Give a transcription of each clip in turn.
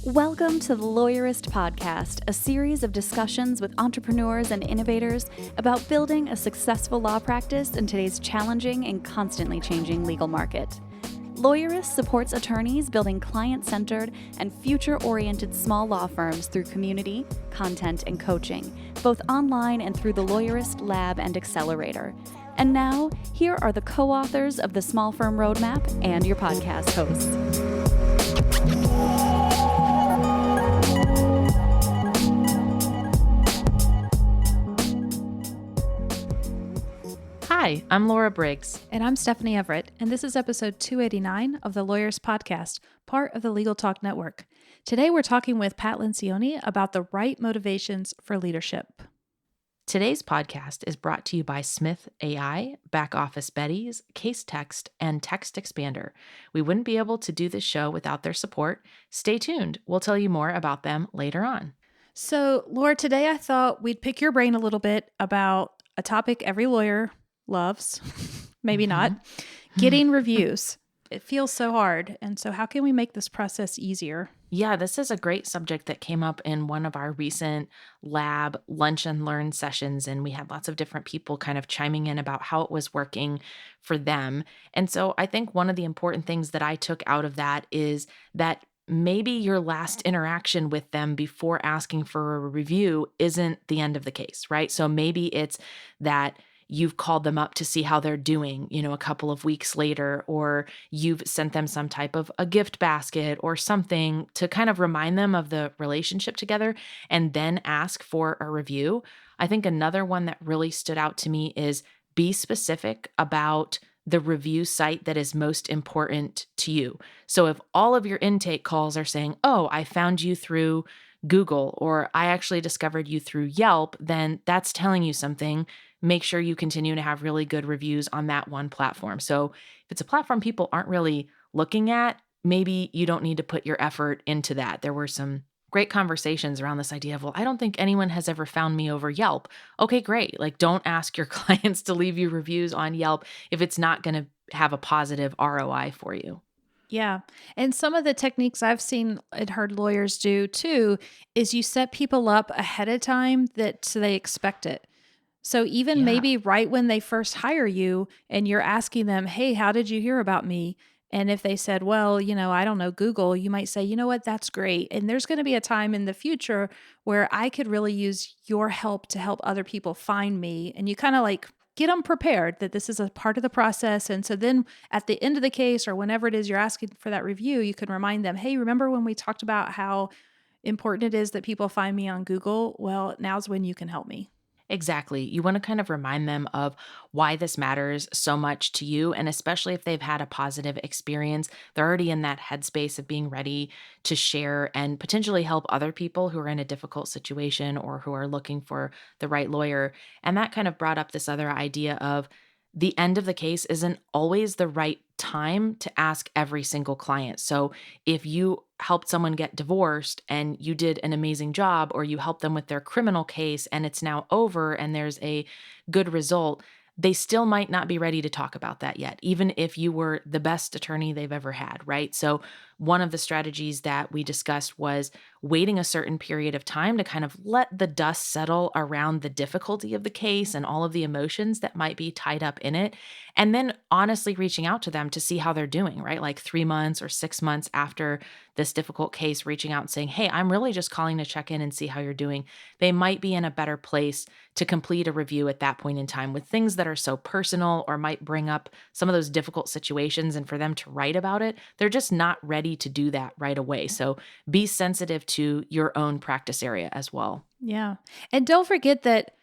Welcome to the Lawyerist Podcast, a series of discussions with entrepreneurs and innovators about building a successful law practice in today's challenging and constantly changing legal market. Lawyerist supports attorneys building client-centered and future-oriented small law firms through community, content, and coaching, both online and through the Lawyerist Lab and Accelerator. And now, here are the co-authors of the Small Firm Roadmap and your podcast hosts. Hi, I'm Laura Briggs. And I'm Stephanie Everett, and this is episode 289 of the Lawyerist Podcast, part of the Legal Talk Network. Today we're talking with Pat Lencioni about the right motivations for leadership. Today's podcast is brought to you by Smith AI, Back Office Betties, Case Text, and Text Expander. We wouldn't be able to do this show without their support. Stay tuned. We'll tell you more about them later on. So, Laura, today I thought we'd pick your brain a little bit about a topic every lawyer loves, maybe not, getting reviews. It feels so hard. And so how can we make this process easier? Yeah, this is a great subject that came up in one of our recent lab lunch and learn sessions. And we had lots of different people kind of chiming in about how it was working for them. And so I think one of the important things that I took out of that is that maybe your last interaction with them before asking for a review isn't the end of the case, right? So maybe it's that you've called them up to see how they're doing, a couple of weeks later, or you've sent them some type of a gift basket or something to kind of remind them of the relationship together and then ask for a review. I think another one that really stood out to me is be specific about the review site that is most important to you. So if all of your intake calls are saying, oh, I found you through Google, or I actually discovered you through Yelp, then that's telling you something. Make sure you continue to have really good reviews on that one platform. So if it's a platform people aren't really looking at, maybe you don't need to put your effort into that. There were some great conversations around this idea of, well, I don't think anyone has ever found me over Yelp. Okay, great. Don't ask your clients to leave you reviews on Yelp if it's not going to have a positive ROI for you. Yeah. And some of the techniques I've seen and heard lawyers do too is you set people up ahead of time so they expect it. So even maybe right when they first hire you and you're asking them, hey, how did you hear about me? And if they said, well, I don't know, Google, you might say, you know what, that's great. And there's going to be a time in the future where I could really use your help to help other people find me. And you kind of get them prepared that this is a part of the process. And so then at the end of the case or whenever it is you're asking for that review, you can remind them, hey, remember when we talked about how important it is that people find me on Google? Well, now's when you can help me. Exactly. You want to kind of remind them of why this matters so much to you. And especially if they've had a positive experience, they're already in that headspace of being ready to share and potentially help other people who are in a difficult situation or who are looking for the right lawyer. And that kind of brought up this other idea of the end of the case isn't always the right time to ask every single client. So if you helped someone get divorced and you did an amazing job, or you helped them with their criminal case and it's now over and there's a good result, they still might not be ready to talk about that yet, even if you were the best attorney they've ever had, right? So one of the strategies that we discussed was waiting a certain period of time to kind of let the dust settle around the difficulty of the case and all of the emotions that might be tied up in it. And then honestly reaching out to them to see how they're doing, right? 3 months or 6 months after this difficult case, reaching out and saying, hey, I'm really just calling to check in and see how you're doing. They might be in a better place to complete a review at that point in time with things that are so personal or might bring up some of those difficult situations. And for them to write about it, they're just not ready to do that right away. So be sensitive to your own practice area as well. Yeah. And don't forget that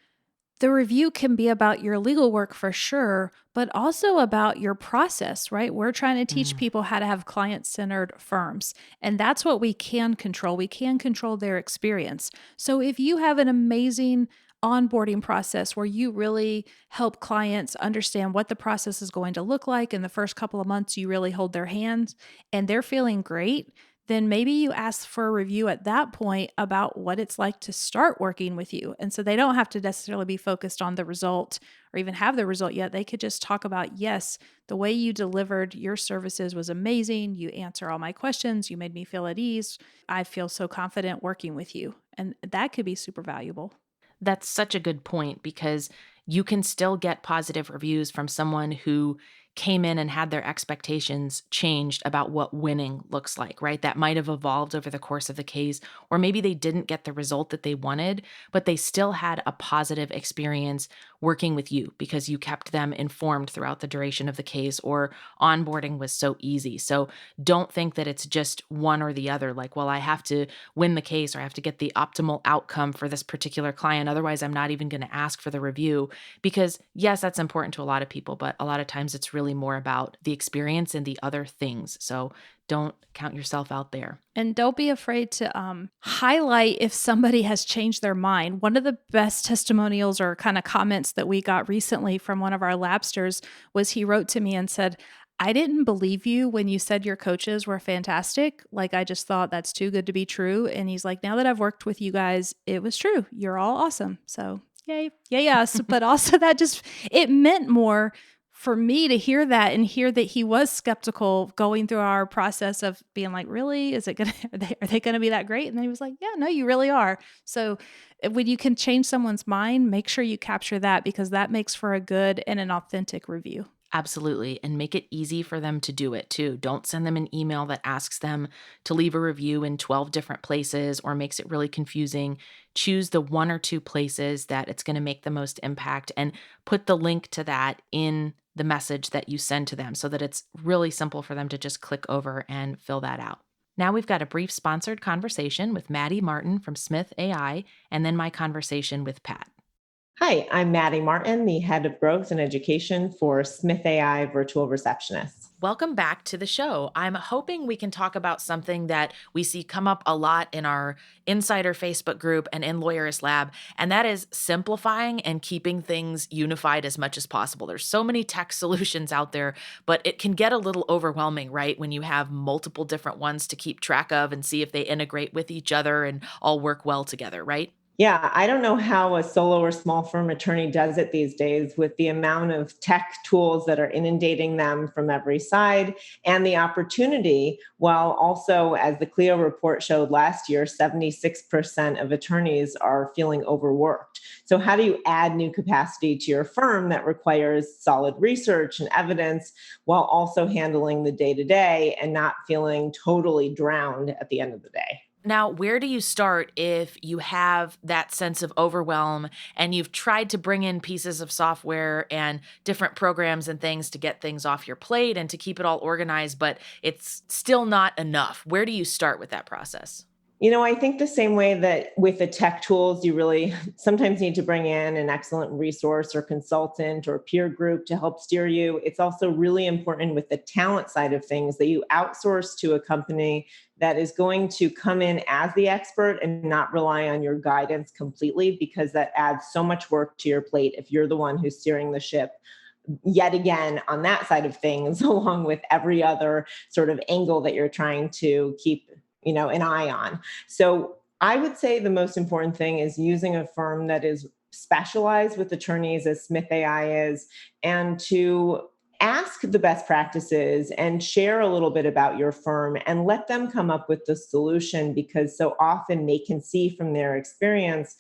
the review can be about your legal work for sure, but also about your process, right? We're trying to teach people how to have client-centered firms, and that's what we can control. We can control their experience. So if you have an amazing onboarding process where you really help clients understand what the process is going to look like in the first couple of months, you really hold their hands and they're feeling great, then maybe you ask for a review at that point about what it's like to start working with you. And so they don't have to necessarily be focused on the result or even have the result yet. They could just talk about, yes, the way you delivered your services was amazing. You answer all my questions. You made me feel at ease. I feel so confident working with you. And that could be super valuable. That's such a good point because you can still get positive reviews from someone who came in and had their expectations changed about what winning looks like, right? That might have evolved over the course of the case, or maybe they didn't get the result that they wanted, but they still had a positive experience working with you because you kept them informed throughout the duration of the case, or onboarding was so easy. So don't think that it's just one or the other, like, well, I have to win the case or I have to get the optimal outcome for this particular client. Otherwise, I'm not even going to ask for the review because, yes, that's important to a lot of people, but a lot of times it's really more about the experience and the other things. So don't count yourself out there. And don't be afraid to highlight if somebody has changed their mind. One of the best testimonials or kind of comments that we got recently from one of our labsters was he wrote to me and said, I didn't believe you when you said your coaches were fantastic. Like, I just thought that's too good to be true. And he's like, now that I've worked with you guys, it was true. You're all awesome. So yay, yes. But also that just, it meant more for me to hear that and hear that he was skeptical going through our process of being like, really, is it gonna, are they gonna be that great? And then he was like, yeah, no, you really are. So when you can change someone's mind, make sure you capture that because that makes for a good and an authentic review. Absolutely. And make it easy for them to do it too. Don't send them an email that asks them to leave a review in 12 different places or makes it really confusing. Choose the one or two places that it's going to make the most impact and put the link to that in the message that you send to them so that it's really simple for them to just click over and fill that out. Now we've got a brief sponsored conversation with Maddie Martin from Smith AI and then my conversation with Pat. Hi, I'm Maddie Martin, the head of growth and education for Smith AI Virtual Receptionists. Welcome back to the show. I'm hoping we can talk about something that we see come up a lot in our Insider Facebook group and in Lawyerist Lab, and that is simplifying and keeping things unified as much as possible. There's so many tech solutions out there, but it can get a little overwhelming, right? When you have multiple different ones to keep track of and see if they integrate with each other and all work well together, right? Yeah, I don't know how a solo or small firm attorney does it these days with the amount of tech tools that are inundating them from every side and the opportunity, while also, as the Clio report showed last year, 76% of attorneys are feeling overworked. So how do you add new capacity to your firm that requires solid research and evidence while also handling the day-to-day and not feeling totally drowned at the end of the day? Now, where do you start if you have that sense of overwhelm and you've tried to bring in pieces of software and different programs and things to get things off your plate and to keep it all organized, but it's still not enough? Where do you start with that process? I think the same way that with the tech tools, you really sometimes need to bring in an excellent resource or consultant or peer group to help steer you. It's also really important with the talent side of things that you outsource to a company that is going to come in as the expert and not rely on your guidance completely, because that adds so much work to your plate if you're the one who's steering the ship yet again on that side of things, along with every other sort of angle that you're trying to keep an eye on. So I would say the most important thing is using a firm that is specialized with attorneys, as Smith AI is, and to ask the best practices and share a little bit about your firm and let them come up with the solution, because so often they can see from their experience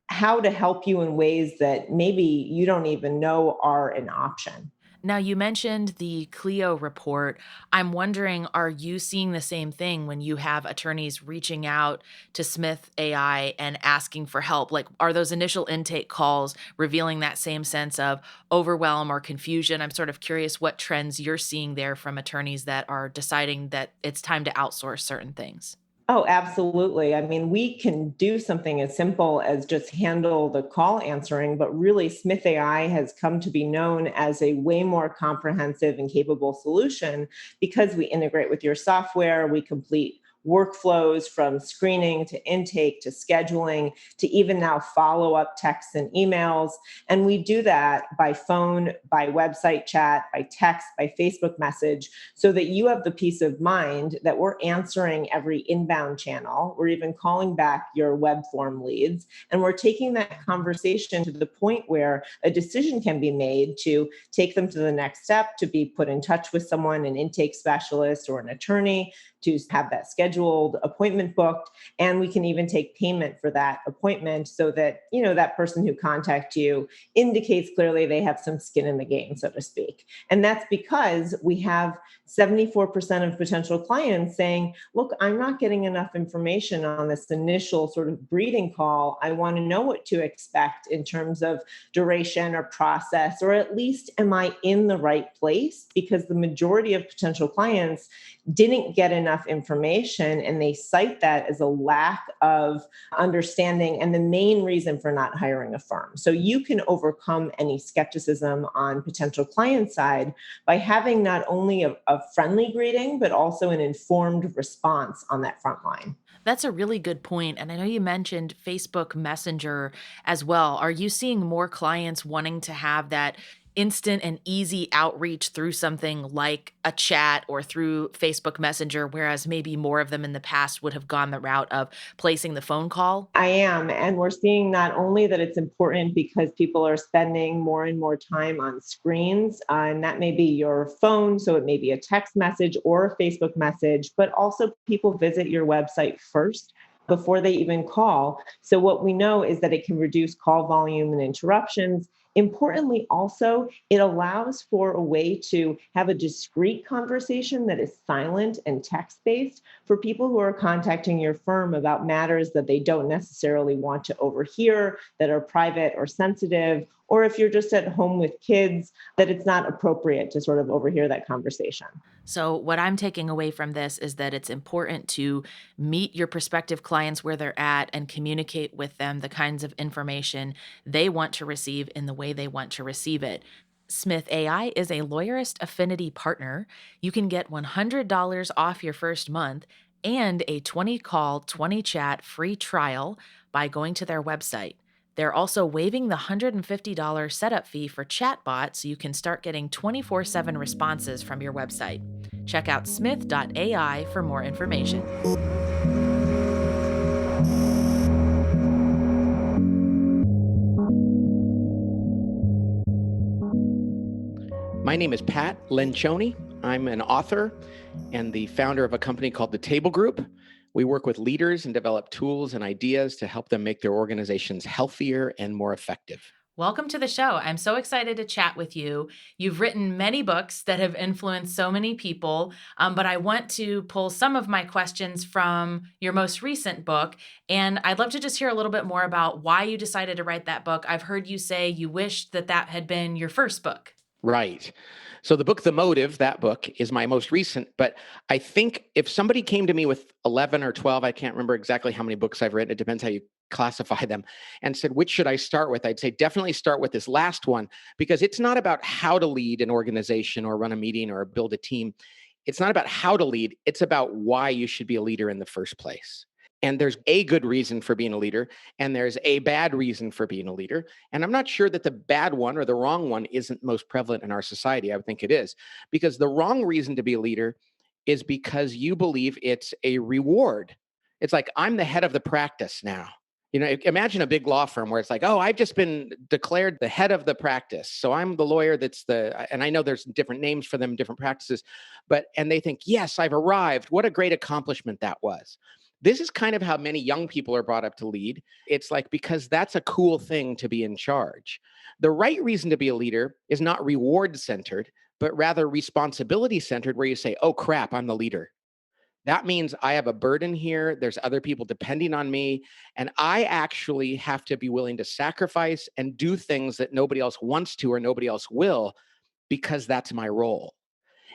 how to help you in ways that maybe you don't even know are an option. Now, you mentioned the Clio report. I'm wondering, are you seeing the same thing when you have attorneys reaching out to Smith AI and asking for help? Like, are those initial intake calls revealing that same sense of overwhelm or confusion? I'm sort of curious what trends you're seeing there from attorneys that are deciding that it's time to outsource certain things. Oh, absolutely. I mean, we can do something as simple as just handle the call answering, but really Smith AI has come to be known as a way more comprehensive and capable solution because we integrate with your software, we complete workflows from screening to intake to scheduling to even now follow up texts and emails. And we do that by phone, by website chat, by text, by Facebook message, so that you have the peace of mind that we're answering every inbound channel. We're even calling back your web form leads. And we're taking that conversation to the point where a decision can be made to take them to the next step, to be put in touch with someone, an intake specialist or an attorney, to have that scheduled appointment booked. And we can even take payment for that appointment so that, that person who contacts you indicates clearly they have some skin in the game, so to speak. And that's because we have 74% of potential clients saying, look, I'm not getting enough information on this initial sort of greeting call. I want to know what to expect in terms of duration or process, or at least am I in the right place? Because the majority of potential clients didn't get enough information, and they cite that as a lack of understanding and the main reason for not hiring a firm. So you can overcome any skepticism on potential client side by having not only a friendly greeting, but also an informed response on that front line. That's a really good point. And I know you mentioned Facebook Messenger as well. Are you seeing more clients wanting to have that instant and easy outreach through something like a chat or through Facebook Messenger, whereas maybe more of them in the past would have gone the route of placing the phone call? I am. And we're seeing not only that it's important because people are spending more and more time on screens, and that may be your phone, so it may be a text message or a Facebook message, but also people visit your website first before they even call. So what we know is that it can reduce call volume and interruptions. Importantly, also, it allows for a way to have a discreet conversation that is silent and text-based for people who are contacting your firm about matters that they don't necessarily want to overhear, that are private or sensitive, or if you're just at home with kids, that it's not appropriate to sort of overhear that conversation. So, what I'm taking away from this is that it's important to meet your prospective clients where they're at and communicate with them the kinds of information they want to receive in the way they want to receive it. Smith AI is a Lawyerist Affinity partner. You can get $100 off your first month and a 20 call, 20 chat free trial by going to their website. They're also waiving the $150 setup fee for chatbot so you can start getting 24/7 responses from your website. Check out smith.ai for more information. My name is Pat Lencioni. I'm an author and the founder of a company called The Table Group. We work with leaders and develop tools and ideas to help them make their organizations healthier and more effective. Welcome to the show. I'm so excited to chat with you. You've written many books that have influenced so many people, but I want to pull some of my questions from your most recent book. And I'd love to just hear a little bit more about why you decided to write that book. I've heard you say you wished that that had been your first book. Right. So the book, The Motive, that book is my most recent, but I think if somebody came to me with 11 or 12, I can't remember exactly how many books I've written, it depends how you classify them, and said, which should I start with? I'd say definitely start with this last one, because it's not about how to lead an organization or run a meeting or build a team. It's not about how to lead. It's about why you should be a leader in the first place. And there's a good reason for being a leader, and there's a bad reason for being a leader. And I'm not sure that the bad one or the wrong one isn't most prevalent in our society. I would think it is, because the wrong reason to be a leader is because you believe it's a reward. It's like, I'm the head of the practice now. Imagine a big law firm where it's like, oh, I've just been declared the head of the practice. So I'm the lawyer and I know there's different names for them, different practices, and they think, yes, I've arrived. What a great accomplishment that was. This is kind of how many young people are brought up to lead. It's like, because that's a cool thing to be in charge. The right reason to be a leader is not reward centered, but rather responsibility centered, where you say, oh crap, I'm the leader. That means I have a burden here. There's other people depending on me. And I actually have to be willing to sacrifice and do things that nobody else wants to or nobody else will, because that's my role.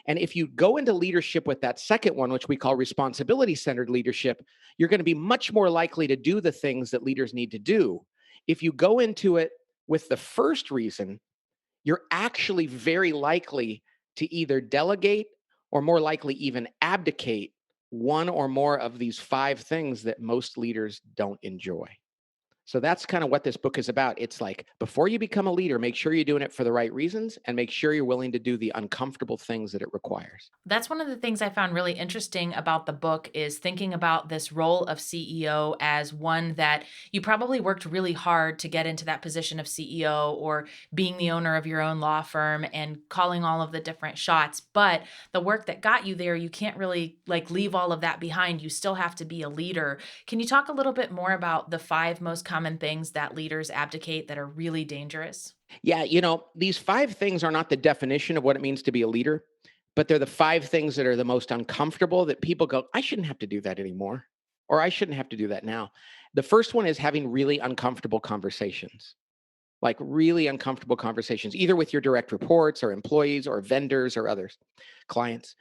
And if you go into leadership with that second one, which we call responsibility-centered leadership, you're going to be much more likely to do the things that leaders need to do. If you go into it with the first reason, you're actually very likely to either delegate or more likely even abdicate one or more of these 5 things that most leaders don't enjoy. So that's kind of what this book is about. It's like, before you become a leader, make sure you're doing it for the right reasons and make sure you're willing to do the uncomfortable things that it requires. That's one of the things I found really interesting about the book is thinking about this role of CEO as one that you probably worked really hard to get into that position of CEO or being the owner of your own law firm and calling all of the different shots. But the work that got you there, you can't really like leave all of that behind. You still have to be a leader. Can you talk a little bit more about the 5 most common things that leaders abdicate that are really dangerous? Yeah, these 5 things are not the definition of what it means to be a leader, but they're the 5 things that are the most uncomfortable that people go, I shouldn't have to do that anymore, or I shouldn't have to do that now. The first one is having really uncomfortable conversations, like really uncomfortable conversations, either with your direct reports or employees or vendors or others, clients.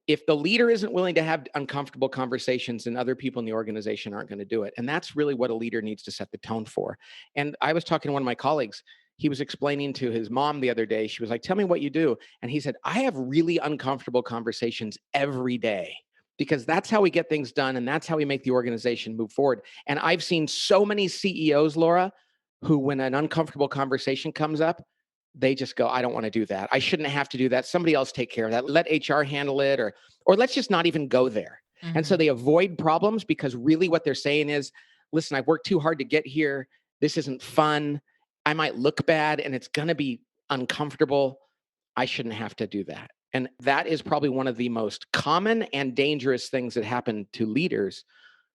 If the leader isn't willing to have uncomfortable conversations, then other people in the organization aren't going to do it. And that's really what a leader needs to set the tone for. And I was talking to one of my colleagues. He was explaining to his mom the other day. She was like, tell me what you do. And he said, I have really uncomfortable conversations every day because that's how we get things done. And that's how we make the organization move forward. And I've seen so many CEOs, Laura, who, when an uncomfortable conversation comes up, they just go, I don't want to do that. I shouldn't have to do that. Somebody else take care of that. Let HR handle it, or let's just not even go there. And so Mhm. they avoid problems because really what they're saying is, listen, I've worked too hard to get here. This isn't fun. I might look bad and it's going to be uncomfortable. I shouldn't have to do that. And that is probably one of the most common and dangerous things that happen to leaders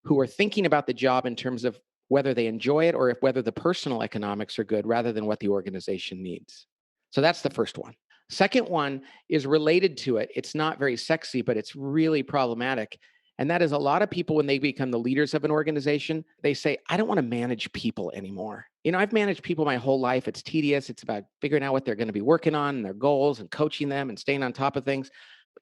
who are thinking about the job in terms of whether they enjoy it or if whether the personal economics are good rather than what the organization needs. So that's the first one. Second one is related to it. It's not very sexy, but it's really problematic. And that is, a lot of people, when they become the leaders of an organization, they say, I don't want to manage people anymore. I've managed people my whole life. It's tedious. It's about figuring out what they're going to be working on and their goals and coaching them and staying on top of things.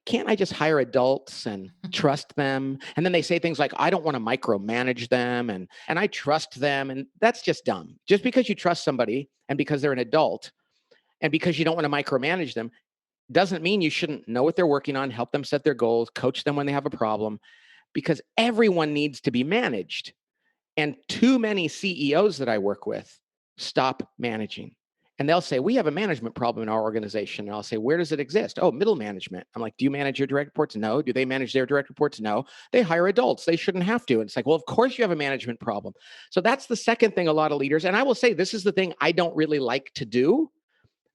Can't I just hire adults and trust them? And then they say things like, I don't want to micromanage them and I trust them. And that's just dumb. Just because you trust somebody and because they're an adult and because you don't want to micromanage them doesn't mean you shouldn't know what they're working on, help them set their goals, coach them when they have a problem, because everyone needs to be managed. And too many CEOs that I work with stop managing. And they'll say, we have a management problem in our organization. And I'll say, where does it exist? Oh, middle management. I'm like, do you manage your direct reports? No. Do they manage their direct reports? No. They hire adults. They shouldn't have to. And it's like, well, of course you have a management problem. So that's the second thing a lot of leaders, and I will say this is the thing I don't really like to do.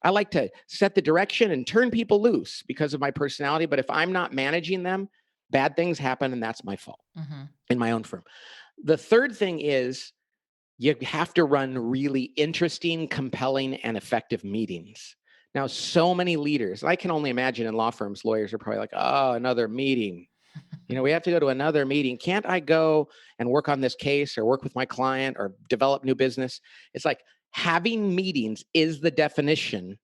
I like to set the direction and turn people loose because of my personality. But if I'm not managing them, bad things happen. And that's my fault Mhm. in my own firm. The third thing is, you have to run really interesting, compelling, and effective meetings. Now, so many leaders, I can only imagine in law firms, lawyers are probably like, oh, another meeting. We have to go to another meeting. Can't I go and work on this case or work with my client or develop new business? It's like, having meetings is the definition.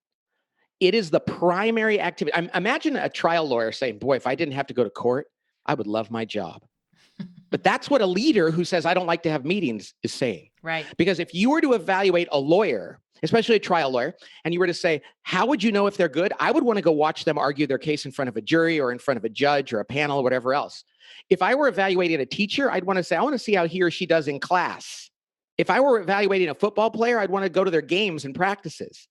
It is the primary activity. Imagine a trial lawyer saying, boy, if I didn't have to go to court, I would love my job. But that's what a leader who says, I don't like to have meetings is saying. Right. Because if you were to evaluate a lawyer, especially a trial lawyer, and you were to say, how would you know if they're good? I would want to go watch them argue their case in front of a jury or in front of a judge or a panel or whatever else. If I were evaluating a teacher, I'd want to say, I want to see how he or she does in class. If I were evaluating a football player, I'd want to go to their games and practices.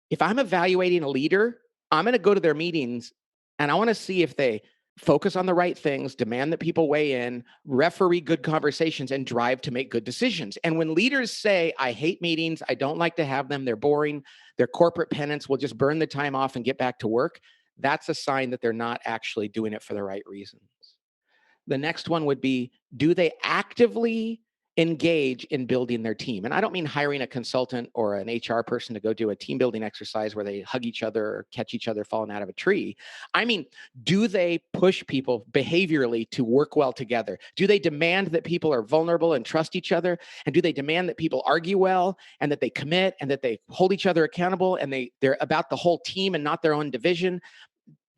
If I'm evaluating a leader, I'm going to go to their meetings and I want to see if they focus on the right things, demand that people weigh in, referee good conversations, and drive to make good decisions. And when leaders say, I hate meetings, I don't like to have them, they're boring, they're corporate penance, we'll just burn the time off and get back to work, that's a sign that they're not actually doing it for the right reasons. The next one would be, do they actively engage in building their team? And I don't mean hiring a consultant or an HR person to go do a team building exercise where they hug each other or catch each other falling out of a tree. I mean, do they push people behaviorally to work well together? Do they demand that people are vulnerable and trust each other? And do they demand that people argue well and that they commit and that they hold each other accountable and they're about the whole team and not their own division?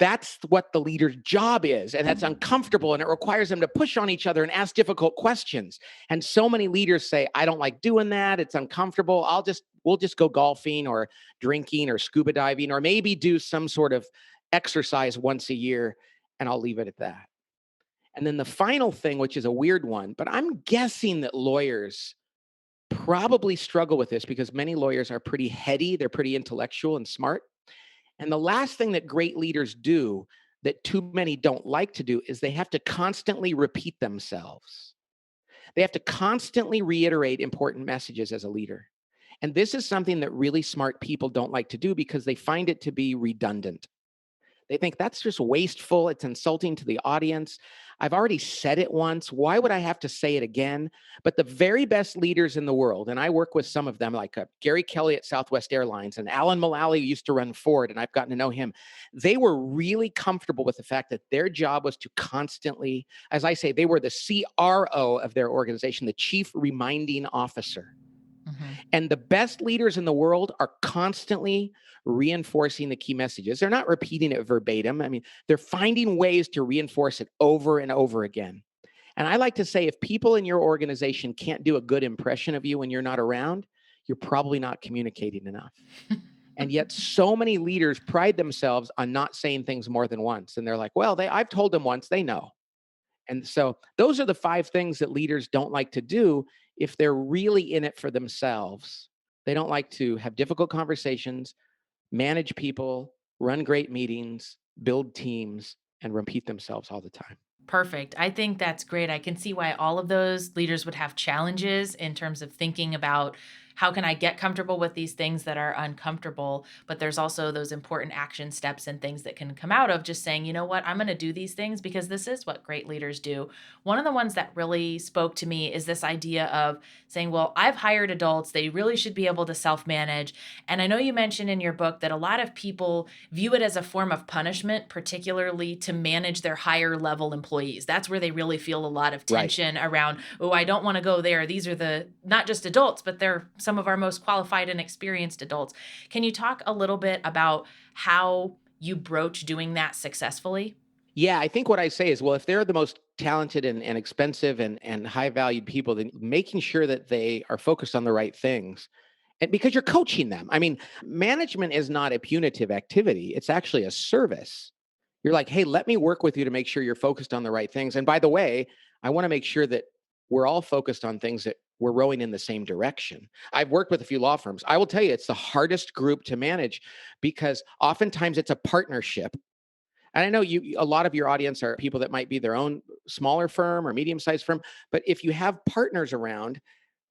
That's what the leader's job is. And that's uncomfortable. And it requires them to push on each other and ask difficult questions. And so many leaders say, I don't like doing that. It's uncomfortable. We'll just go golfing or drinking or scuba diving, or maybe do some sort of exercise once a year. And I'll leave it at that. And then the final thing, which is a weird one, but I'm guessing that lawyers probably struggle with this because many lawyers are pretty heady, they're pretty intellectual and smart. And the last thing that great leaders do that too many don't like to do is they have to constantly repeat themselves. They have to constantly reiterate important messages as a leader. And this is something that really smart people don't like to do because they find it to be redundant. They think that's just wasteful. It's insulting to the audience. I've already said it once. Why would I have to say it again? But the very best leaders in the world, and I work with some of them, like Gary Kelly at Southwest Airlines and Alan Mulally used to run Ford, and I've gotten to know him. They were really comfortable with the fact that their job was to constantly, as I say, they were the CRO of their organization, the chief reminding officer. And the best leaders in the world are constantly reinforcing the key messages. They're not repeating it verbatim. I mean, they're finding ways to reinforce it over and over again. And I like to say, if people in your organization can't do a good impression of you when you're not around, you're probably not communicating enough. And yet so many leaders pride themselves on not saying things more than once. And they're like, well, I've told them once, they know. And so those are the 5 things that leaders don't like to do if they're really in it for themselves. They don't like to have difficult conversations, manage people, run great meetings, build teams, and repeat themselves all the time. Perfect. I think that's great. I can see why all of those leaders would have challenges in terms of thinking about how can I get comfortable with these things that are uncomfortable, but there's also those important action steps and things that can come out of just saying, you know what, I'm going to do these things because this is what great leaders do. One of the ones that really spoke to me is this idea of saying, well, I've hired adults, they really should be able to self-manage. And I know you mentioned in your book that a lot of people view it as a form of punishment, particularly to manage their higher level employees. That's where they really feel a lot of tension around, oh, I don't want to go there. These are the, not just adults, but they're some of our most qualified and experienced adults. Can you talk a little bit about how you broach doing that successfully? Yeah, I think what I say is, well, if they're the most talented and expensive and high valued people, then making sure that they are focused on the right things. And because you're coaching them. I mean, management is not a punitive activity. It's actually a service. You're like, hey, let me work with you to make sure you're focused on the right things. And by the way, I want to make sure that we're all focused on things that we're rowing in the same direction. I've worked with a few law firms. I will tell you, it's the hardest group to manage because oftentimes it's a partnership. And I know a lot of your audience are people that might be their own smaller firm or medium-sized firm, but if you have partners around,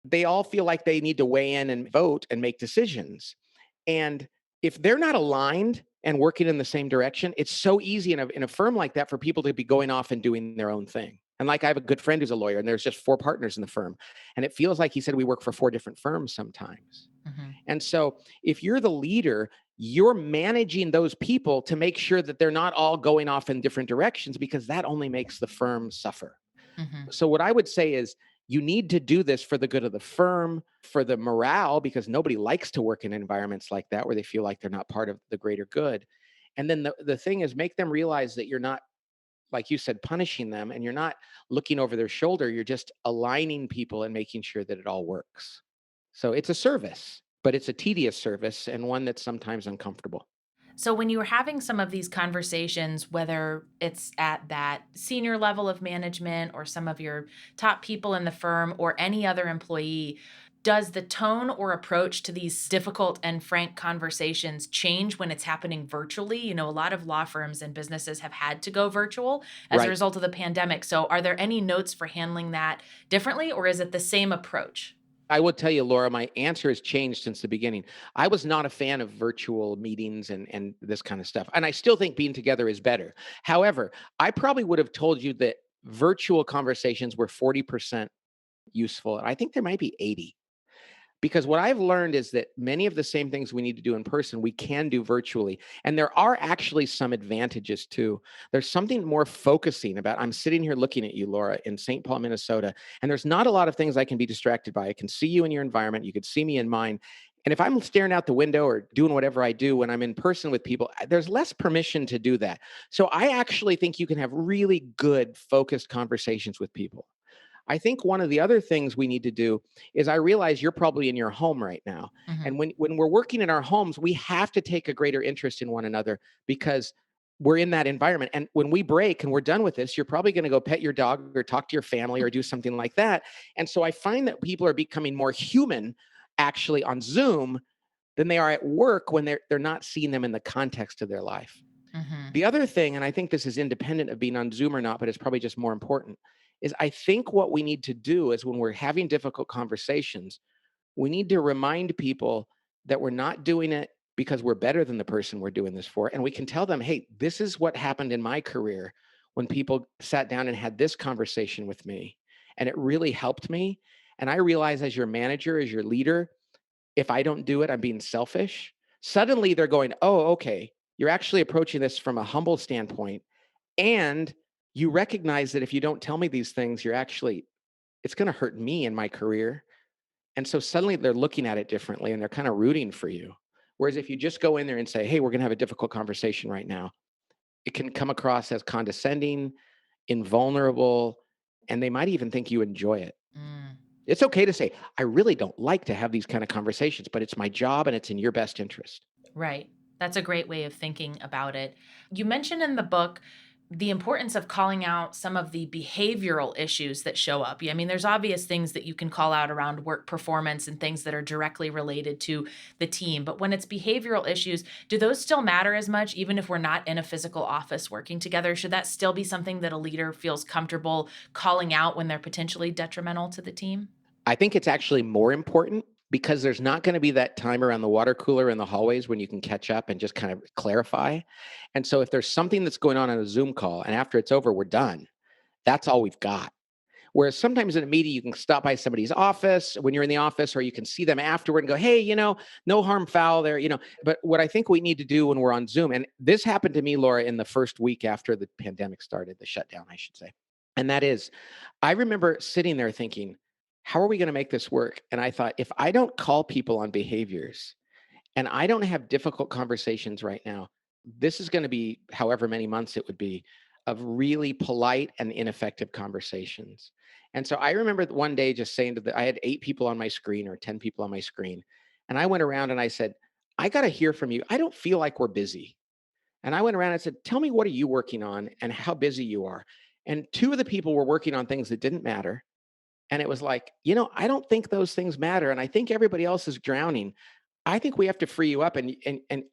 they all feel like they need to weigh in and vote and make decisions. And if they're not aligned and working in the same direction, it's so easy in a firm like that for people to be going off and doing their own thing. And like I have a good friend who's a lawyer and there's just 4 partners in the firm. And it feels like he said we work for 4 different firms sometimes. And so if you're the leader, you're managing those people to make sure that they're not all going off in different directions because that only makes the firm suffer. So what I would say is you need to do this for the good of the firm, for the morale, because nobody likes to work in environments like that where they feel like they're not part of the greater good. And then the thing is make them realize that you're not, like you said, punishing them and you're not looking over their shoulder. You're just aligning people and making sure that it all works. So it's a service, but it's a tedious service and one that's sometimes uncomfortable. So when you were having some of these conversations, whether it's at that senior level of management or some of your top people in the firm or any other employee, does the tone or approach to these difficult and frank conversations change when it's happening virtually? You know, a lot of law firms and businesses have had to go virtual as a result of the pandemic. So are there any notes for handling that differently, or is it the same approach? I will tell you, Laura, my answer has changed since the beginning. I was not a fan of virtual meetings and this kind of stuff. And I still think being together is better. However, I probably would have told you that virtual conversations were 40% useful. And I think there might be 80. Because what I've learned is that many of the same things we need to do in person, we can do virtually. And there are actually some advantages too. There's something more focusing about, I'm sitting here looking at you, Laura, in St. Paul, Minnesota, and there's not a lot of things I can be distracted by. I can see you in your environment. You could see me in mine. And if I'm staring out the window or doing whatever I do when I'm in person with people, there's less permission to do that. So I actually think you can have really good focused conversations with people. I think one of the other things we need to do is I realize you're probably in your home right now. And when we're working in our homes, we have to take a greater interest in one another because we're in that environment. And when we break and we're done with this, you're probably going to go pet your dog or talk to your family or do something like that. And so I find that people are becoming more human actually on Zoom than they are at work when they're not seeing them in the context of their life. Mm-hmm. The other thing, and I think this is independent of being on Zoom or not, but it's probably just more important, is I think what we need to do is when we're having difficult conversations, we need to remind people that we're not doing it because we're better than the person we're doing this for. And we can tell them, hey, this is what happened in my career when people sat down and had this conversation with me. And it really helped me. And I realize as your manager, as your leader, if I don't do it, I'm being selfish. Suddenly they're going, oh, okay, you're actually approaching this from a humble standpoint. And you recognize that if you don't tell me these things, it's going to hurt me in my career. And so suddenly they're looking at it differently and they're kind of rooting for you. Whereas if you just go in there and say, hey, we're going to have a difficult conversation right now, it can come across as condescending, invulnerable, and they might even think you enjoy it. Mm. It's okay to say, I really don't like to have these kind of conversations, but it's my job and it's in your best interest. Right. That's a great way of thinking about it. You mentioned in the book the importance of calling out some of the behavioral issues that show up. I mean, there's obvious things that you can call out around work performance and things that are directly related to the team. But when it's behavioral issues, do those still matter as much, even if we're not in a physical office working together? Should that still be something that a leader feels comfortable calling out when they're potentially detrimental to the team? I think it's actually more important because there's not going to be that time around the water cooler in the hallways when you can catch up and just kind of clarify. And so if there's something that's going on a Zoom call and after it's over, we're done, that's all we've got. Whereas sometimes in a meeting, you can stop by somebody's office when you're in the office, or you can see them afterward and go, hey, no harm, foul there, But what I think we need to do when we're on Zoom, and this happened to me, Laura, in the first week after the pandemic started, the shutdown, I should say. And that is, I remember sitting there thinking, how are we going to make this work? And I thought, if I don't call people on behaviors and I don't have difficult conversations right now, this is going to be however many months it would be of really polite and ineffective conversations. And so I remember one day just saying I had 8 people on my screen or 10 people on my screen. And I went around and I said, I got to hear from you. I don't feel like we're busy. And I went around and said, tell me, what are you working on and how busy you are? And 2 of the people were working on things that didn't matter. And it was like, I don't think those things matter. And I think everybody else is drowning. I think we have to free you up. And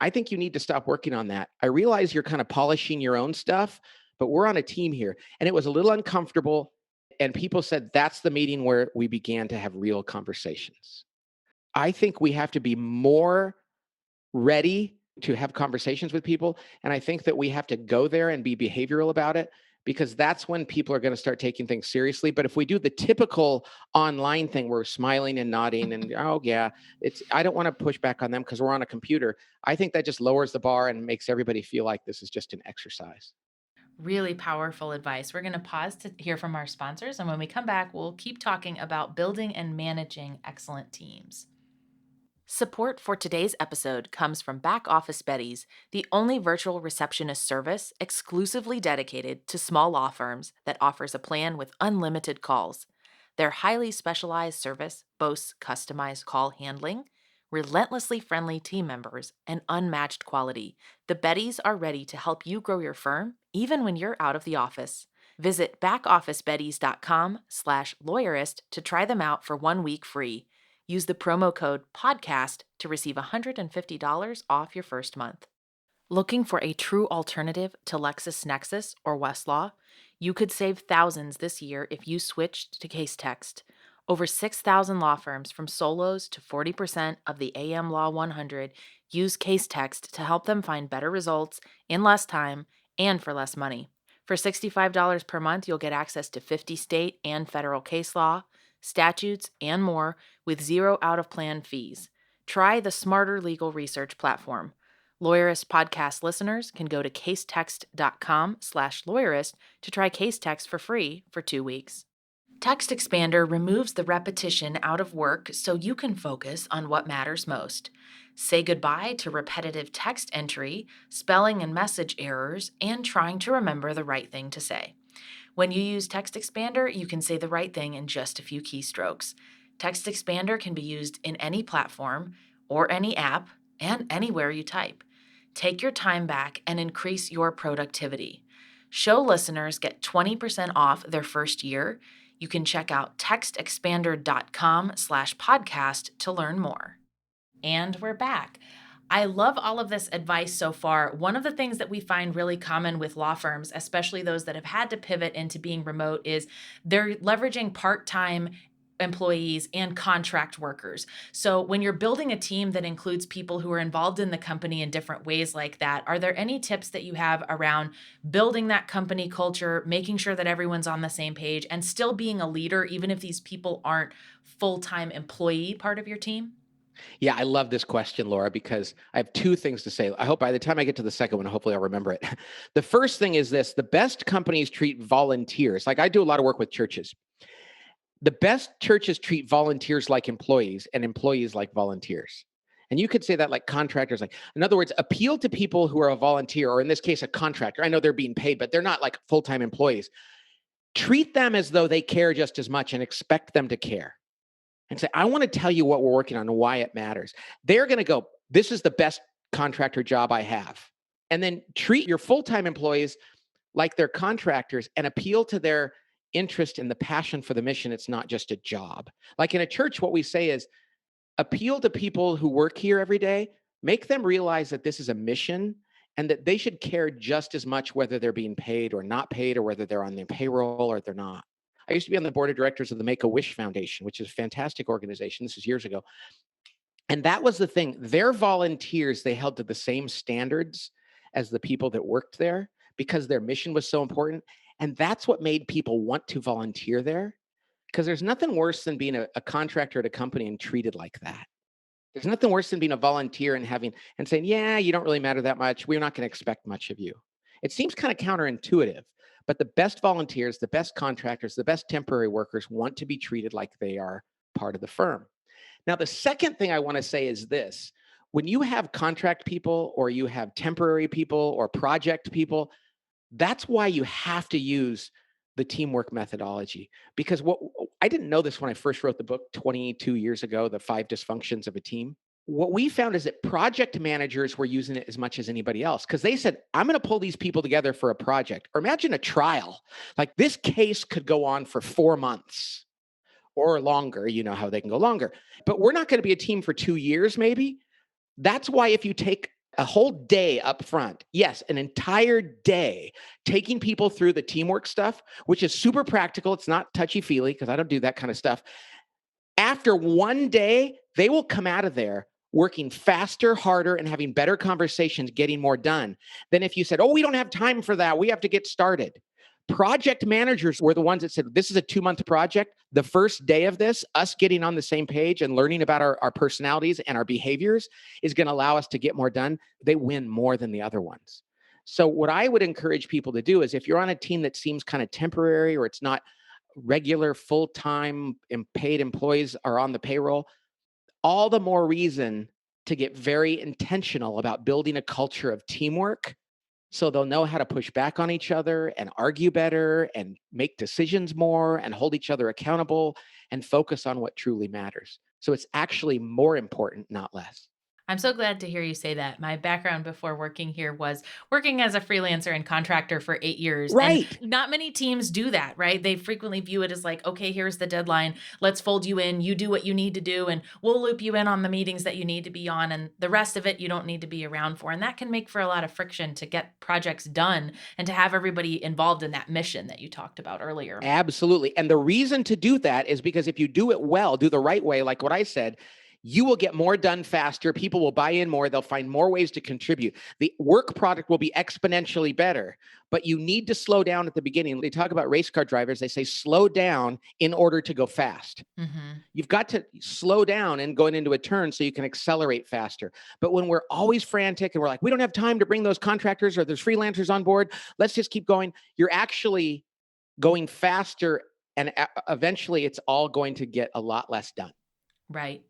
I think you need to stop working on that. I realize you're kind of polishing your own stuff, but we're on a team here. And it was a little uncomfortable. And people said, that's the meeting where we began to have real conversations. I think we have to be more ready to have conversations with people. And I think that we have to go there and be behavioral about it, because that's when people are going to start taking things seriously. But if we do the typical online thing, where we're smiling and nodding and, oh yeah, I don't want to push back on them because we're on a computer. I think that just lowers the bar and makes everybody feel like this is just an exercise. Really powerful advice. We're going to pause to hear from our sponsors. And when we come back, we'll keep talking about building and managing excellent teams. Support for today's episode comes from Back Office Betties, the only virtual receptionist service exclusively dedicated to small law firms that offers a plan with unlimited calls. Their highly specialized service boasts customized call handling, relentlessly friendly team members, and unmatched quality. The Betties are ready to help you grow your firm, even when you're out of the office. Visit backofficebetties.com/lawyerist to try them out for 1 week free. Use the promo code PODCAST to receive $150 off your first month. Looking for a true alternative to LexisNexis or Westlaw? You could save thousands this year if you switched to Casetext. Over 6,000 law firms, from solos to 40% of the AM Law 100, use Casetext to help them find better results in less time and for less money. For $65 per month, you'll get access to 50 state and federal case law, statutes, and more with 0 out-of-plan fees. Try the smarter legal research platform. Lawyerist podcast listeners can go to casetext.com/lawyerist to try Casetext for free for 2 weeks. Text Expander removes the repetition out of work so you can focus on what matters most. Say goodbye to repetitive text entry, spelling and message errors, and trying to remember the right thing to say. When you use Text Expander, you can say the right thing in just a few keystrokes. Text Expander can be used in any platform or any app and anywhere you type. Take your time back and increase your productivity. Show listeners get 20% off their first year. You can check out textexpander.com/podcast to learn more. And we're back. I love all of this advice so far. One of the things that we find really common with law firms, especially those that have had to pivot into being remote, is they're leveraging part-time employees and contract workers. So when you're building a team that includes people who are involved in the company in different ways like that, are there any tips that you have around building that company culture, making sure that everyone's on the same page, and still being a leader, even if these people aren't full-time employee part of your team? Yeah, I love this question, Laura, because I have two things to say. I hope by the time I get to the second one, hopefully I'll remember it. The first thing is this: the best companies treat volunteers. Like, I do a lot of work with churches. The best churches treat volunteers like employees and employees like volunteers. And you could say that like contractors, like, in other words, appeal to people who are a volunteer, or in this case, a contractor. I know they're being paid, but they're not like full-time employees. Treat them as though they care just as much and expect them to care. And say, I want to tell you what we're working on and why it matters. They're going to go, this is the best contractor job I have. And then treat your full-time employees like they're contractors and appeal to their interest and the passion for the mission. It's not just a job. Like in a church, what we say is appeal to people who work here every day, make them realize that this is a mission and that they should care just as much whether they're being paid or not paid, or whether they're on their payroll or they're not. I used to be on the board of directors of the Make-A-Wish Foundation, which is a fantastic organization. This is years ago. And that was the thing. Their volunteers, they held to the same standards as the people that worked there because their mission was so important. And that's what made people want to volunteer there, because there's nothing worse than being a contractor at a company and treated like that. There's nothing worse than being a volunteer and saying, yeah, you don't really matter that much. We're not going to expect much of you. It seems kind of counterintuitive, but the best volunteers, the best contractors, the best temporary workers want to be treated like they are part of the firm. Now, the second thing I want to say is this: when you have contract people, or you have temporary people, or project people, that's why you have to use the teamwork methodology. Because I didn't know this when I first wrote the book 22 years ago, The 5 Dysfunctions of a Team. What we found is that project managers were using it as much as anybody else, because they said, I'm going to pull these people together for a project. Or imagine a trial. Like, this case could go on for 4 months or longer. You know how they can go longer. But we're not going to be a team for 2 years, maybe. That's why if you take a whole day up front, yes, an entire day, taking people through the teamwork stuff, which is super practical. It's not touchy-feely, because I don't do that kind of stuff. After one day, they will come out of there working faster, harder, and having better conversations, getting more done than if you said, oh, we don't have time for that, we have to get started. Project managers were the ones that said, this is a 2-month project. The first day of this, us getting on the same page and learning about our personalities and our behaviors is going to allow us to get more done. They win more than the other ones. So what I would encourage people to do is, if you're on a team that seems kind of temporary, or it's not regular full-time and paid employees are on the payroll, all the more reason to get very intentional about building a culture of teamwork, so they'll know how to push back on each other and argue better and make decisions more and hold each other accountable and focus on what truly matters. So it's actually more important, not less. I'm so glad to hear you say that. My background before working here was working as a freelancer and contractor for 8 years. Right. And not many teams do that, right? They frequently view it as like, okay, here's the deadline. Let's fold you in. You do what you need to do, and we'll loop you in on the meetings that you need to be on. And the rest of it, you don't need to be around for. And that can make for a lot of friction to get projects done and to have everybody involved in that mission that you talked about earlier. Absolutely. And the reason to do that is because if you do it well, do the right way, like what I said, you will get more done faster. People will buy in more. They'll find more ways to contribute. The work product will be exponentially better, but you need to slow down at the beginning. They talk about race car drivers. They say, slow down in order to go fast. Mm-hmm. You've got to slow down and going into a turn so you can accelerate faster. But when we're always frantic and we're like, we don't have time to bring those contractors or there's freelancers on board, let's just keep going. You're actually going faster, and eventually it's all going to get a lot less done. Right.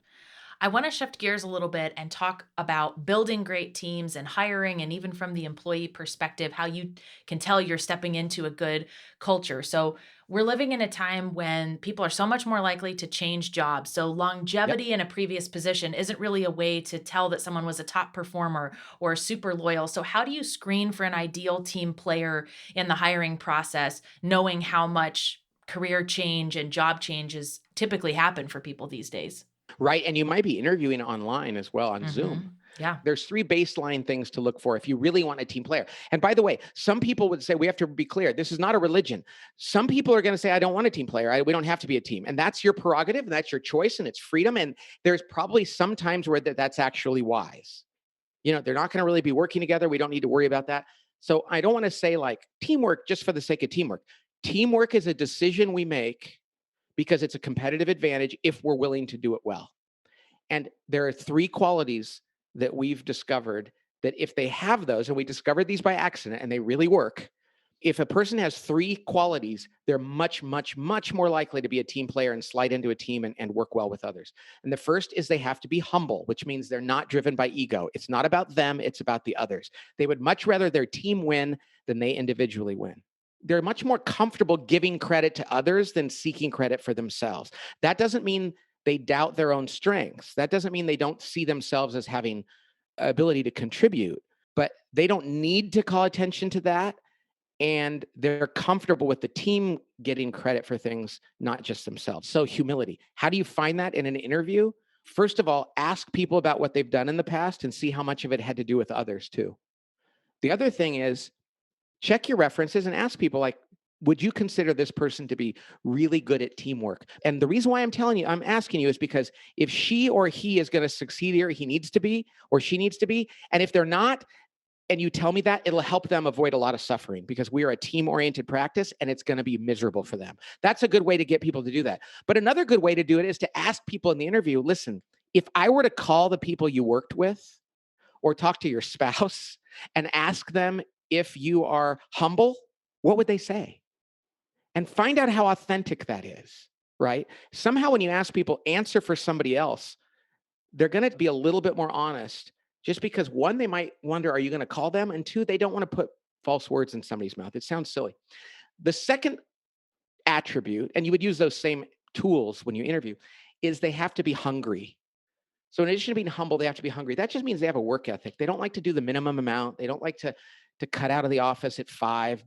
I want to shift gears a little bit and talk about building great teams and hiring, and even from the employee perspective, how you can tell you're stepping into a good culture. So, we're living in a time when people are so much more likely to change jobs. So, Yep. longevity in a previous position isn't really a way to tell that someone was a top performer or super loyal. So, how do you screen for an ideal team player in the hiring process, knowing how much career change and job changes typically happen for people these days? Right. And you might be interviewing online as well on Zoom. Yeah. There's three baseline things to look for if you really want a team player. And by the way, some people would say, we have to be clear, this is not a religion. Some people are going to say, I don't want a team player. We don't have to be a team. And that's your prerogative, and that's your choice, and it's freedom. And there's probably some times where that's actually wise. They're not going to really be working together. We don't need to worry about that. So I don't want to say like teamwork just for the sake of teamwork. Teamwork is a decision we make because it's a competitive advantage if we're willing to do it well. And there are three qualities that we've discovered that if they have those, and we discovered these by accident and they really work, if a person has three qualities, they're much, much, much more likely to be a team player and slide into a team and work well with others. And the first is they have to be humble, which means they're not driven by ego. It's not about them, it's about the others. They would much rather their team win than they individually win. They're much more comfortable giving credit to others than seeking credit for themselves. That doesn't mean they doubt their own strengths. That doesn't mean they don't see themselves as having ability to contribute, but they don't need to call attention to that. And they're comfortable with the team getting credit for things, not just themselves. So humility. How do you find that in an interview? First of all, ask people about what they've done in the past and see how much of it had to do with others too. The other thing is check your references and ask people like, would you consider this person to be really good at teamwork? And the reason why I'm asking you is because if she or he is going to succeed here, he needs to be, or she needs to be. And if they're not, and you tell me that, it'll help them avoid a lot of suffering because we are a team-oriented practice and it's going to be miserable for them. That's a good way to get people to do that. But another good way to do it is to ask people in the interview, listen, if I were to call the people you worked with or talk to your spouse and ask them if you are humble, what would they say? And find out how authentic that is, right? Somehow when you ask people answer for somebody else, they're going to be a little bit more honest just because one, they might wonder, are you going to call them? And two, they don't want to put false words in somebody's mouth. It sounds silly. The second attribute, and you would use those same tools when you interview, is they have to be hungry. So in addition to being humble, they have to be hungry. That just means they have a work ethic. They don't like to do the minimum amount. They don't like to cut out of the office at 5,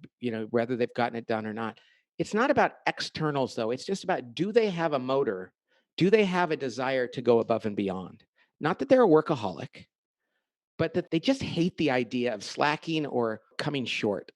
whether they've gotten it done or not. It's not about externals, though. It's just about, do they have a motor? Do they have a desire to go above and beyond? Not that they're a workaholic, but that they just hate the idea of slacking or coming short.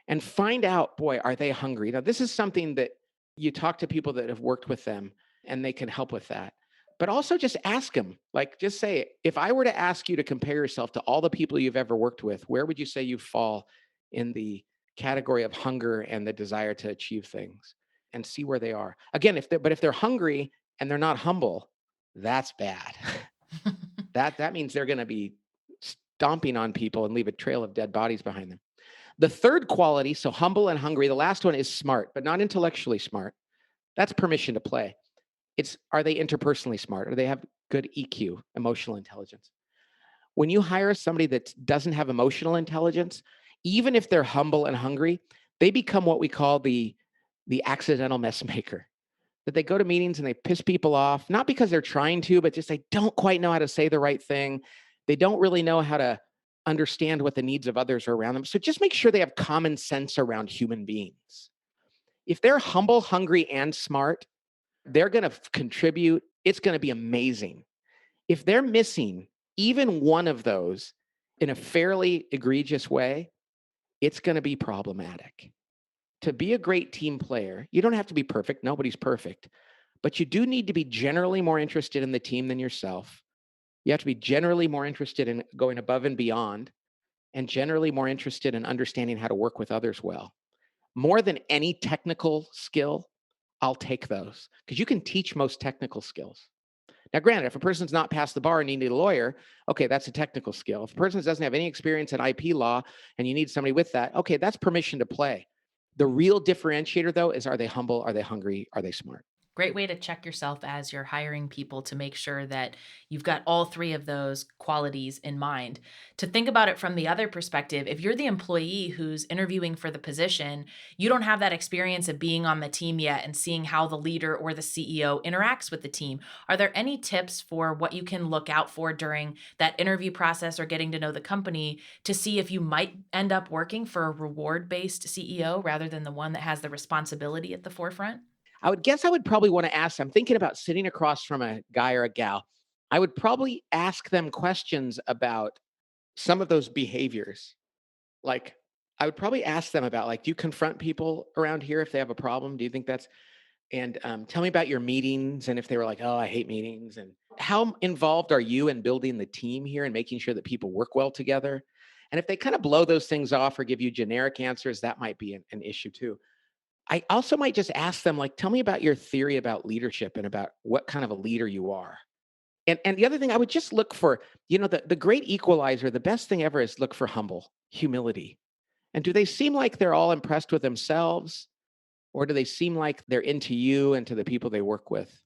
And find out, boy, are they hungry? Now, this is something that you talk to people that have worked with them and they can help with that. But also just ask them, like, just say, if I were to ask you to compare yourself to all the people you've ever worked with, where would you say you fall in the category of hunger and the desire to achieve things, and see where they are? Again, if they're hungry and they're not humble, that's bad. that means they're going to be stomping on people and leave a trail of dead bodies behind them. The third quality, so humble and hungry, the last one is smart, but not intellectually smart. That's permission to play. Are they interpersonally smart? Or they have good EQ, emotional intelligence? When you hire somebody that doesn't have emotional intelligence, even if they're humble and hungry, they become what we call the accidental mess maker. That they go to meetings and they piss people off, not because they're trying to, but just they don't quite know how to say the right thing. They don't really know how to understand what the needs of others are around them. So just make sure they have common sense around human beings. If they're humble, hungry, and smart, they're going to contribute. It's going to be amazing. If they're missing even one of those in a fairly egregious way, it's going to be problematic. To be a great team player, you don't have to be perfect. Nobody's perfect. But you do need to be generally more interested in the team than yourself. You have to be generally more interested in going above and beyond, and generally more interested in understanding how to work with others well. More than any technical skill, I'll take those, because you can teach most technical skills. Now, granted, if a person's not passed the bar and you need a lawyer, okay, that's a technical skill. If a person doesn't have any experience in IP law and you need somebody with that, okay, that's permission to play. The real differentiator, though, is, are they humble? Are they hungry? Are they smart? Great way to check yourself as you're hiring people to make sure that you've got all three of those qualities in mind. To think about it from the other perspective, if you're the employee who's interviewing for the position, you don't have that experience of being on the team yet and seeing how the leader or the CEO interacts with the team. Are there any tips for what you can look out for during that interview process or getting to know the company to see if you might end up working for a reward based CEO rather than the one that has the responsibility at the forefront? I would guess I would probably want to ask, I'm thinking about sitting across from a guy or a gal. I would probably ask them questions about some of those behaviors. Like, I would probably ask them about, like, do you confront people around here if they have a problem? Do you think that's, and tell me about your meetings. And if they were like, oh, I hate meetings. And how involved are you in building the team here and making sure that people work well together? And if they kind of blow those things off or give you generic answers, that might be an issue too. I also might just ask them, like, tell me about your theory about leadership and about what kind of a leader you are. And the other thing I would just look for, the great equalizer, the best thing ever is look for humility. And do they seem like they're all impressed with themselves? Or do they seem like they're into you and to the people they work with?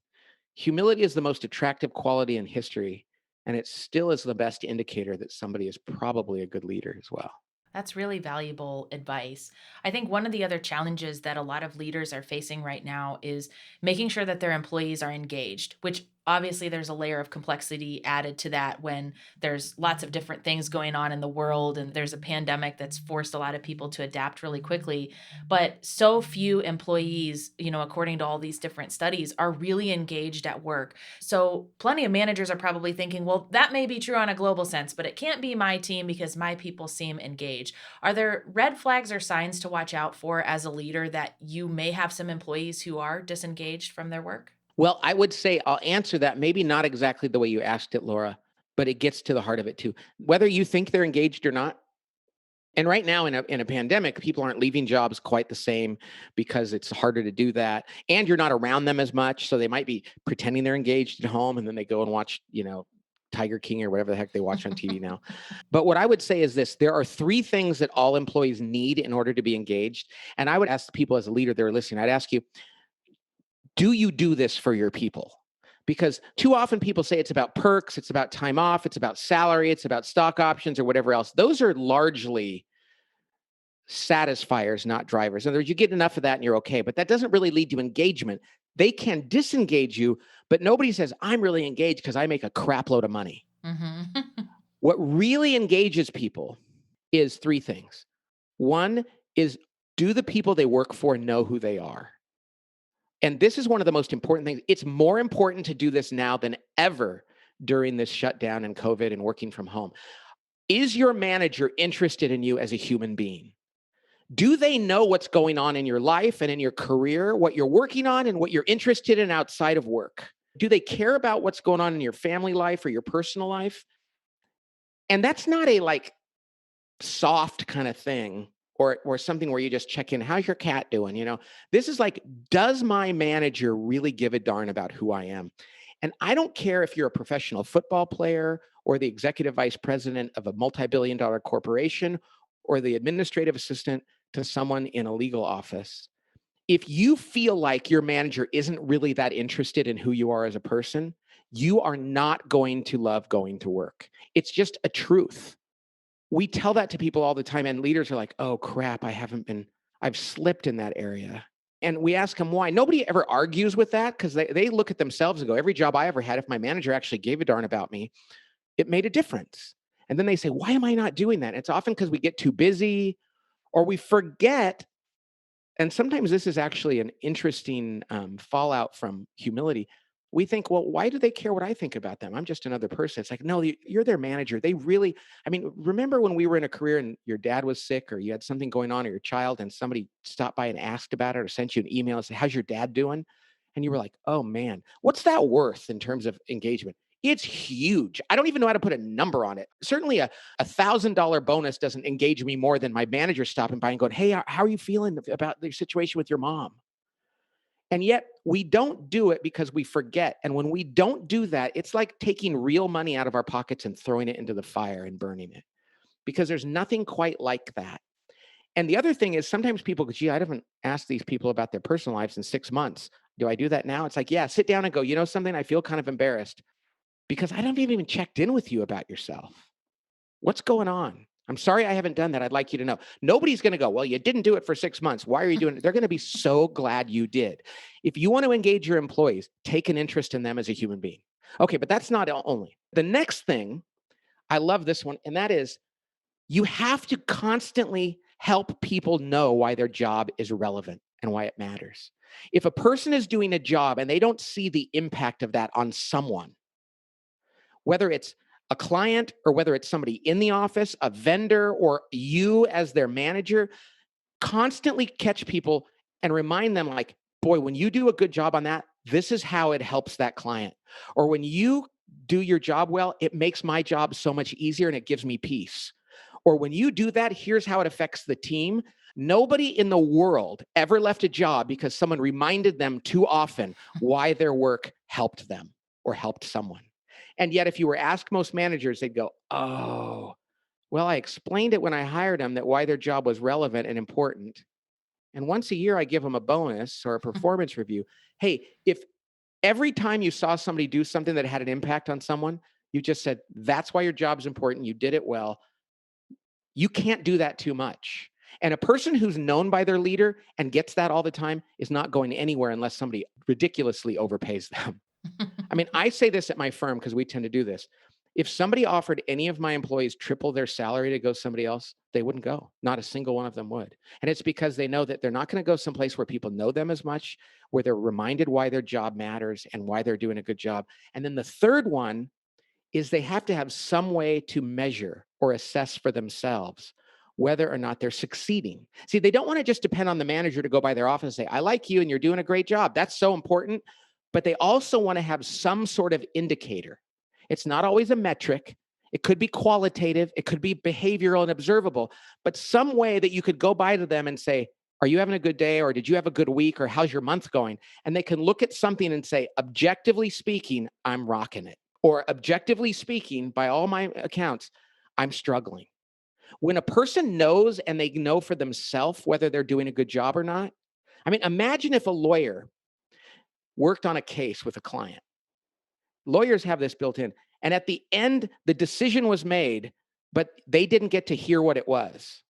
Humility is the most attractive quality in history. And it still is the best indicator that somebody is probably a good leader as well. That's really valuable advice. I think one of the other challenges that a lot of leaders are facing right now is making sure that their employees are engaged, which obviously there's a layer of complexity added to that when there's lots of different things going on in the world and there's a pandemic that's forced a lot of people to adapt really quickly. But so few employees, according to all these different studies, are really engaged at work. So plenty of managers are probably thinking, well, that may be true on a global sense, but it can't be my team because my people seem engaged. Are there red flags or signs to watch out for as a leader that you may have some employees who are disengaged from their work? Well, I would say I'll answer that maybe not exactly the way you asked it, Laura, but it gets to the heart of it too. Whether you think they're engaged or not, and right now in a pandemic, people aren't leaving jobs quite the same because it's harder to do that. And you're not around them as much. So they might be pretending they're engaged at home and then they go and watch, Tiger King or whatever the heck they watch on TV now. But what I would say is this: there are three things that all employees need in order to be engaged. And I would ask the people as a leader that are listening, I'd ask you, do you do this for your people? Because too often people say it's about perks, it's about time off, it's about salary, it's about stock options or whatever else. Those are largely satisfiers, not drivers. In other words, you get enough of that and you're okay, but that doesn't really lead to engagement. They can disengage you, but nobody says, I'm really engaged because I make a crap load of money. Mm-hmm. What really engages people is three things. One is, do the people they work for know who they are? And this is one of the most important things. It's more important to do this now than ever during this shutdown and COVID and working from home. Is your manager interested in you as a human being? Do they know what's going on in your life and in your career, what you're working on and what you're interested in outside of work? Do they care about what's going on in your family life or your personal life? And that's not a soft kind of thing or something where you just check in, how's your cat doing? This is like, does my manager really give a darn about who I am? And I don't care if you're a professional football player or the executive vice president of a multi-billion-dollar corporation or the administrative assistant to someone in a legal office. If you feel like your manager isn't really that interested in who you are as a person, you are not going to love going to work. It's just a truth. We tell that to people all the time, and leaders are like, oh crap, I've slipped in that area. And we ask them why. Nobody ever argues with that because they look at themselves and go, every job I ever had, if my manager actually gave a darn about me, it made a difference. And then they say, why am I not doing that? It's often because we get too busy or we forget. And sometimes this is actually an interesting fallout from humility. We think, well, why do they care what I think about them? I'm just another person. It's like, no, you're their manager. They really, remember when we were in a career and your dad was sick or you had something going on or your child and somebody stopped by and asked about it or sent you an email and said, how's your dad doing? And you were like, oh man, what's that worth in terms of engagement? It's huge. I don't even know how to put a number on it. Certainly a $1,000 bonus doesn't engage me more than my manager stopping by and going, hey, how are you feeling about the situation with your mom? And yet we don't do it because we forget. And when we don't do that, it's like taking real money out of our pockets and throwing it into the fire and burning it, because there's nothing quite like that. And the other thing is sometimes people go, gee, I haven't asked these people about their personal lives in 6 months. Do I do that now? It's like, yeah, sit down and go, you know something? I feel kind of embarrassed because I haven't even checked in with you about yourself. What's going on? I'm sorry I haven't done that. I'd like you to know. Nobody's going to go, well, you didn't do it for 6 months. Why are you doing it? They're going to be so glad you did. If you want to engage your employees, take an interest in them as a human being. Okay, but that's not only. The next thing, I love this one, and that is you have to constantly help people know why their job is relevant and why it matters. If a person is doing a job and they don't see the impact of that on someone, whether it's a client or whether it's somebody in the office, a vendor, or you as their manager, constantly catch people and remind them like, boy, when you do a good job on that, this is how it helps that client. Or when you do your job well, it makes my job so much easier and it gives me peace. Or when you do that, here's how it affects the team. Nobody in the world ever left a job because someone reminded them too often why their work helped them or helped someone. And yet, if you were asked most managers, they'd go, oh, well, I explained it when I hired them that why their job was relevant and important. And once a year, I give them a bonus or a performance review. Hey, if every time you saw somebody do something that had an impact on someone, you just said, that's why your job's important. You did it well. You can't do that too much. And a person who's known by their leader and gets that all the time is not going anywhere unless somebody ridiculously overpays them. I mean, I say this at my firm because we tend to do this. If somebody offered any of my employees triple their salary to go somebody else, they wouldn't go. Not a single one of them would. And it's because they know that they're not going to go someplace where people know them as much, where they're reminded why their job matters and why they're doing a good job. And then the third one is they have to have some way to measure or assess for themselves whether or not they're succeeding. See, they don't want to just depend on the manager to go by their office and say, I like you and you're doing a great job. That's so important. But they also want to have some sort of indicator. It's not always a metric. It could be qualitative. It could be behavioral and observable, but some way that you could go by to them and say, are you having a good day? Or did you have a good week? Or how's your month going? And they can look at something and say, objectively speaking, I'm rocking it. Or objectively speaking, by all my accounts, I'm struggling. When a person knows and they know for themselves whether they're doing a good job or not, I mean, imagine if a lawyer worked on a case with a client. Lawyers have this built in. And at the end, the decision was made, but they didn't get to hear what it was.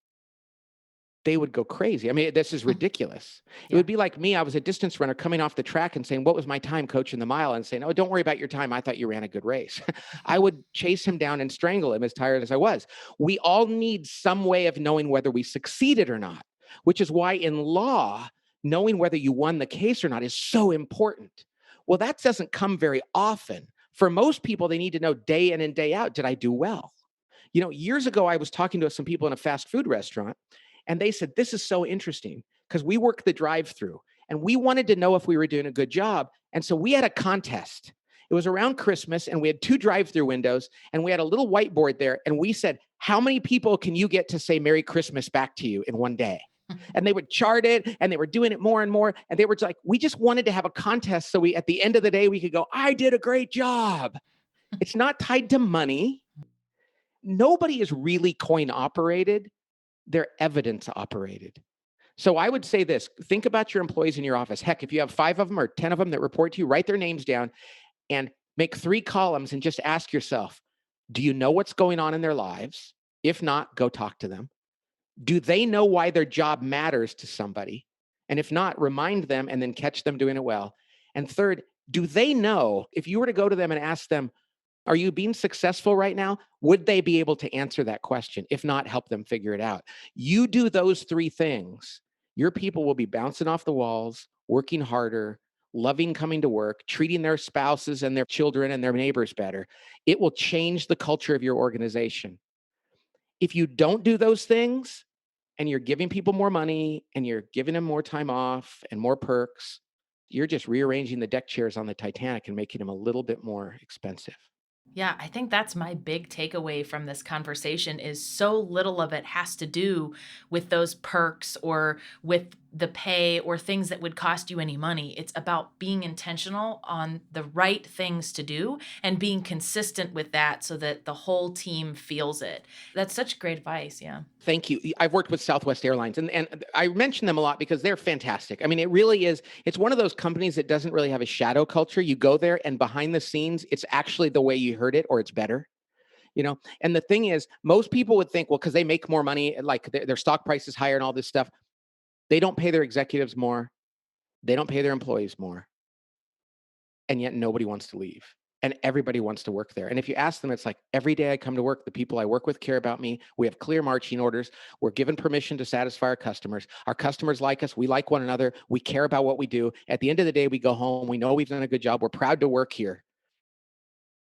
They would go crazy. I mean, this is ridiculous. It would be like me. I was a distance runner coming off the track and saying, what was my time, coach, in the mile? And saying, oh, don't worry about your time. I thought you ran a good race. I would chase him down and strangle him as tired as I was. We all need some way of knowing whether we succeeded or not, which is why in law, knowing whether you won the case or not is so important. Well, that doesn't come very often. For most people, they need to know day in and day out, did I do well? You know, years ago, I was talking to some people in a fast food restaurant, and they said, this is so interesting because we work the drive-through and we wanted to know if we were doing a good job. And so we had a contest. It was around Christmas and we had 2 drive-through windows and we had a little whiteboard there. And we said, how many people can you get to say Merry Christmas back to you in one day? And they would chart it and they were doing it more and more. And they were like, we just wanted to have a contest. So we, at the end of the day, we could go, I did a great job. It's not tied to money. Nobody is really coin operated. They're evidence operated. So I would say this, think about your employees in your office. Heck, if you have 5 of them or 10 of them that report to you, write their names down and make 3 columns and just ask yourself, do you know what's going on in their lives? If not, go talk to them. Do they know why their job matters to somebody? And if not, remind them and then catch them doing it well. And third, do they know if you were to go to them and ask them, are you being successful right now? Would they be able to answer that question? If not, help them figure it out. You do those 3 things, your people will be bouncing off the walls, working harder, loving coming to work, treating their spouses and their children and their neighbors better. It will change the culture of your organization. If you don't do those things and you're giving people more money and you're giving them more time off and more perks, you're just rearranging the deck chairs on the Titanic and making them a little bit more expensive. Yeah, I think that's my big takeaway from this conversation is so little of it has to do with those perks or with the pay or things that would cost you any money. It's about being intentional on the right things to do and being consistent with that so that the whole team feels it. That's such great advice. Yeah. Thank you. I've worked with Southwest Airlines, and I mention them a lot because they're fantastic. I mean, it really is. It's one of those companies that doesn't really have a shadow culture. You go there and behind the scenes, it's actually the way you heard it, or it's better. And the thing is, most people would think, well, because they make more money, like their stock price is higher and all this stuff. They don't pay their executives more. They don't pay their employees more. And yet nobody wants to leave. And everybody wants to work there. And if you ask them, it's like, every day I come to work, the people I work with care about me. We have clear marching orders. We're given permission to satisfy our customers. Our customers like us. We like one another. We care about what we do. At the end of the day, we go home. We know we've done a good job. We're proud to work here.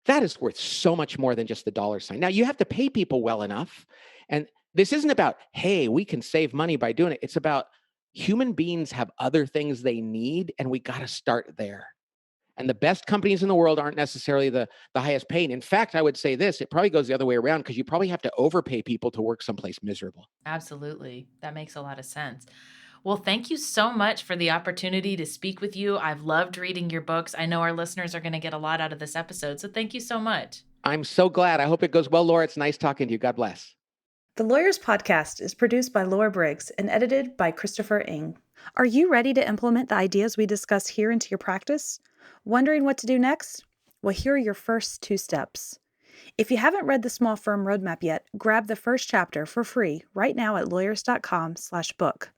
That is worth so much more than just the dollar sign. Now, you have to pay people well enough. And this isn't about, hey, we can save money by doing it. It's about human beings have other things they need, and we got to start there. And the best companies in the world aren't necessarily the highest paying. In fact, I would say this, it probably goes the other way around because you probably have to overpay people to work someplace miserable. Absolutely. That makes a lot of sense. Well, thank you so much for the opportunity to speak with you. I've loved reading your books. I know our listeners are going to get a lot out of this episode. So thank you so much. I'm so glad. I hope it goes well, Laura. It's nice talking to you. God bless. The Lawyers Podcast is produced by Laura Briggs and edited by Christopher Ng. Are you ready to implement the ideas we discuss here into your practice? Wondering what to do next? Well, here are your first 2 steps. If you haven't read the Small Firm Roadmap yet, grab the first chapter for free right now at lawyers.com/book.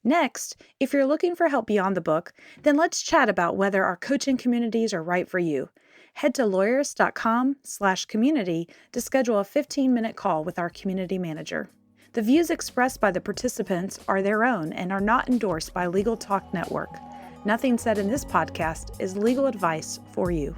Next, if you're looking for help beyond the book, then let's chat about whether our coaching communities are right for you. Head to lawyers.com/community to schedule a 15-minute call with our community manager. The views expressed by the participants are their own and are not endorsed by Legal Talk Network. Nothing said in this podcast is legal advice for you.